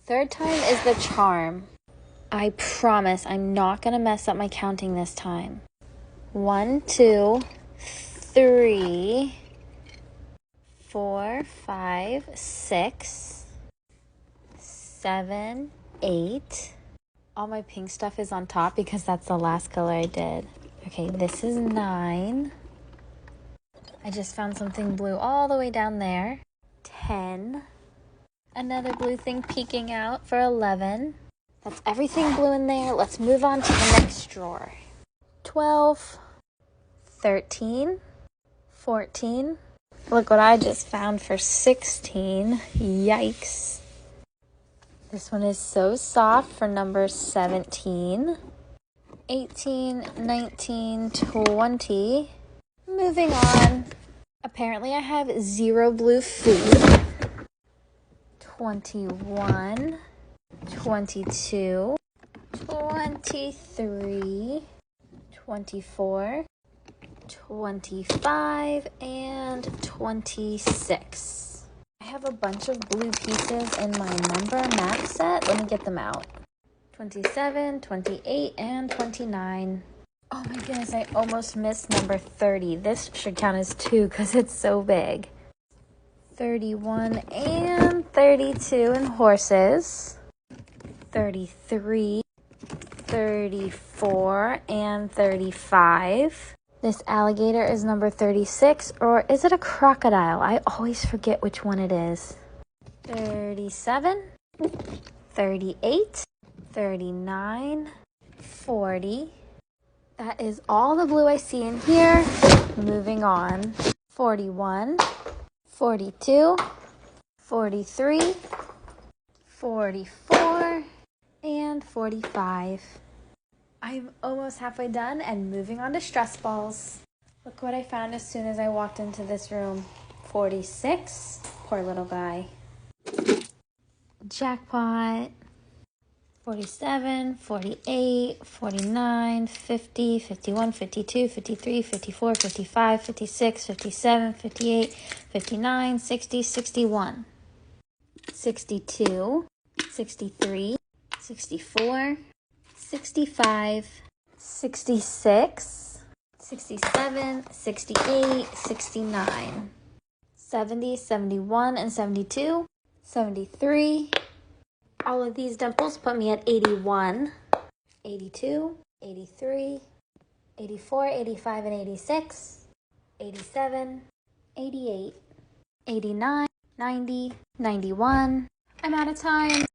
Third time is the charm. I promise I'm not going to mess up my counting this time. 1, 2, 3, 4, 5, 6, 7, 8. All my pink stuff is on top because that's the last color I did. Okay, this is 9. I just found something blue all the way down there. 10. Another blue thing peeking out for 11. That's everything blue in there. Let's move on to the next drawer. 12, 13, 14. Look what I just found for 16. Yikes. This one is so soft for number 17. 18, 19, 20. Moving on. Apparently I have 0 blue food. 21, 22, 23, 24, 25, and 26. I have a bunch of blue pieces in my number map set. Let me get them out. 27, 28, and 29. Oh my goodness, I almost missed number 30. This should count as 2 because it's so big. 31 and 32 in horses. 33, 34, and 35. This alligator is number 36, or is it a crocodile? I always forget which one it is. 37, 38, 39, 40. That is all the blue I see in here. Moving on. 41, 42, 43, 44, and 45. I'm almost halfway done and moving on to stress balls. Look what I found as soon as I walked into this room. 46. Poor little guy. Jackpot. 47, 48, 49, 50, 51, 52, 53, 54, 55, 56, 57, 58, 59, 60, 61, 62, 63, 64, 65, 66, 67, 68, 69, 70, 71, and 72, 73. All of these dimples put me at 81, 82, 83, 84, 85, and 86, 87, 88, 89, 90, 91. I'm out of time.